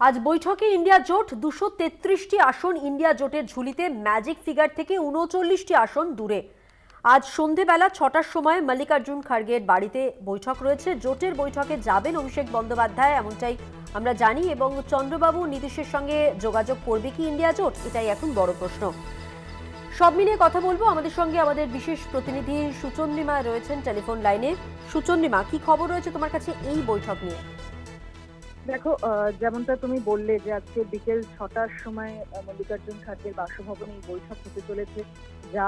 আজ বৈঠকে ইন্ডিয়া জোট 233টি আসন ইন্ডিয়া জোটের ঝুলিতে ম্যাজিক ফিগার থেকে 39টি আসন দূরে। আজ সন্ধেবেলা 6টার সময় মল্লিকার্জুন খার্গের বাড়িতে বৈঠক রয়েছে। জোটের বৈঠকে যাবেন অভিষেক বন্দ্যোপাধ্যায়, এমনটাই আমরা জানি। এবং চন্দ্রবাবু নীতিশের সঙ্গে যোগাযোগ করবে কি ইন্ডিয়া জোট, এটাই এখন বড় প্রশ্ন। সব মিলিয়ে কথা বলবো। আমাদের সঙ্গে আমাদের বিশেষ প্রতিনিধি সুচন্দ্রিমা রয়েছেন টেলিফোন লাইনে। সুচন্দ্রিমা, কি খবর রয়েছে তোমার কাছে এই বৈঠক নিয়ে? দেখো, যেমনটা তুমি বললে যে আজকে বিকেল 6টার সময় মল্লিকার্জুন খার্গের বাসভবনে এই বৈঠক হতে চলেছে, যা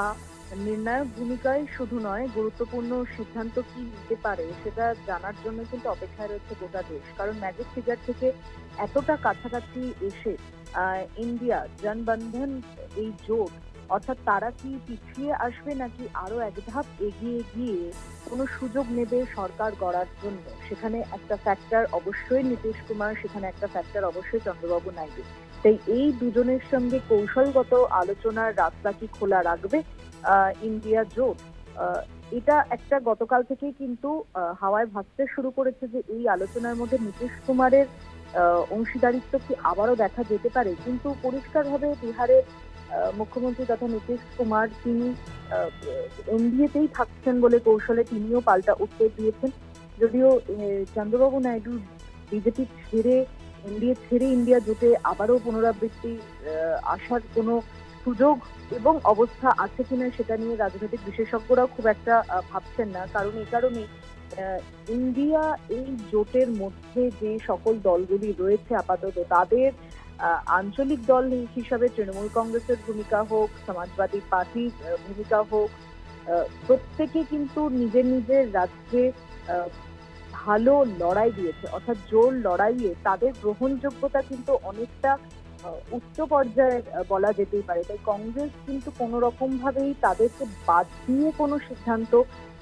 নির্ণায়ক ভূমিকায় শুধু নয়, গুরুত্বপূর্ণ সিদ্ধান্ত কি নিতে পারে সেটা জানার জন্য কিন্তু অপেক্ষায় রয়েছে গোটা দেশ। কারণ ম্যাজিক ফিগার থেকে এতটা কাছাকাছি এসে ইন্ডিয়া জনবন্ধন এই জোট, অর্থাৎ তারা কি পিছিয়ে আসবে নাকি আরো এক ধাপ এগিয়ে গিয়ে কোনো সুযোগ নেবে সরকার গড়ার জন্য, সেখানে একটা ফ্যাক্টর অবশ্যই নীতিশ কুমার, সেখানে একটা ফ্যাক্টর অবশ্যই চন্দ্রবাবু নাইডু। তাই এই দুজনের সঙ্গে কৌশলগত আলোচনার রাস্তা কি খোলা রাখবে ইন্ডিয়া জোট, এটা একটা গতকাল থেকেই কিন্তু হাওয়ায় ভাসতে শুরু করেছে যে এই আলোচনার মধ্যে নীতিশ কুমারের অংশীদারিত্ব কি আবারও দেখা যেতে পারে। কিন্তু পরিষ্কারভাবে বিহারের মুখ্যমন্ত্রী তথা নীতিশ কুমার তিনি এনডিএতেই থাকছেন বলে কৌশলে তিনিও পাল্টা উত্তর দিয়েছেন। যদিও চন্দ্রবাবু নাইডু বিজেপি ছেড়ে এনডিএ ছেড়ে ইন্ডিয়া জোটে আবারও পুনরাবৃত্তি আসার কোনো সুযোগ এবং অবস্থা আছে কিনা সেটা নিয়ে রাজনৈতিক বিশেষজ্ঞরাও খুব একটা ভাবছেন না। কারণ এই কারণে ইন্ডিয়া এই জোটের মধ্যে যে সকল দলগুলি রয়েছে আপাতত, তাদের আঞ্চলিক দল হিসাবে তৃণমূল কংগ্রেসের ভূমিকা হোক, সমাজবাদী পার্টির ভূমিকা হোক, প্রত্যেকে কিন্তু নিজের নিজের রাজ্যে ভালো লড়াই দিয়েছে, অর্থাৎ জোর লড়াইয়ে তাদের গ্রহণযোগ্যতা কিন্তু অনেকটা উচ্চ পর্যায়ের বলা যেতেই পারে। তাই কংগ্রেস কিন্তু কোনো রকম ভাবেই তাদেরকে বাদ দিয়ে কোনো সিদ্ধান্ত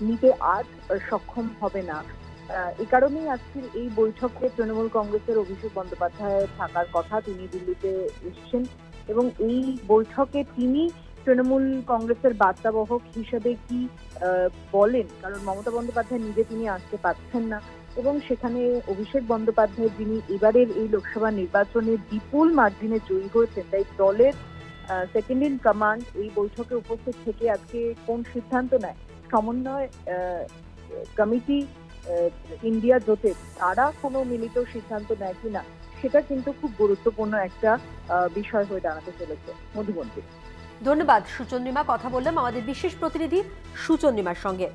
নিতে আজ সক্ষম হবে না। এই কারণেই আজকের এই বৈঠকে তৃণমূল কংগ্রেসের অভিষেক বন্দ্যোপাধ্যায় থাকার কথা, তিনি দিল্লিতে এসেছেন এবং এই বৈঠকে তিনি তৃণমূল কংগ্রেসের বার্তাবহক হিসেবে কি বলেন, কারণ মমতা বন্দ্যোপাধ্যায় নিজে তিনি আসতে পারছেন না এবং সেখানে অভিষেক বন্দ্যোপাধ্যায় যিনি এবারের এই লোকসভা নির্বাচনে বিপুল মার্জিনে জয়ী হয়েছেন, তাই দলের সেকেন্ড ইন কমান্ড এই বৈঠকে উপস্থিত থেকে আজকে কোন সিদ্ধান্ত নেয় সমন্বয় কমিটি ইন্ডিয়া জোটের, তারা কোনো মিলিত সিদ্ধান্ত নেয় কিনা, সেটা কিন্তু খুব গুরুত্বপূর্ণ একটা বিষয় হয়ে দাঁড়াতে চলেছে। মধুবন্তী, ধন্যবাদ সুচন্দ্রিমা। কথা বললাম আমাদের বিশেষ প্রতিনিধি সুচন্দ্রিমার সঙ্গে।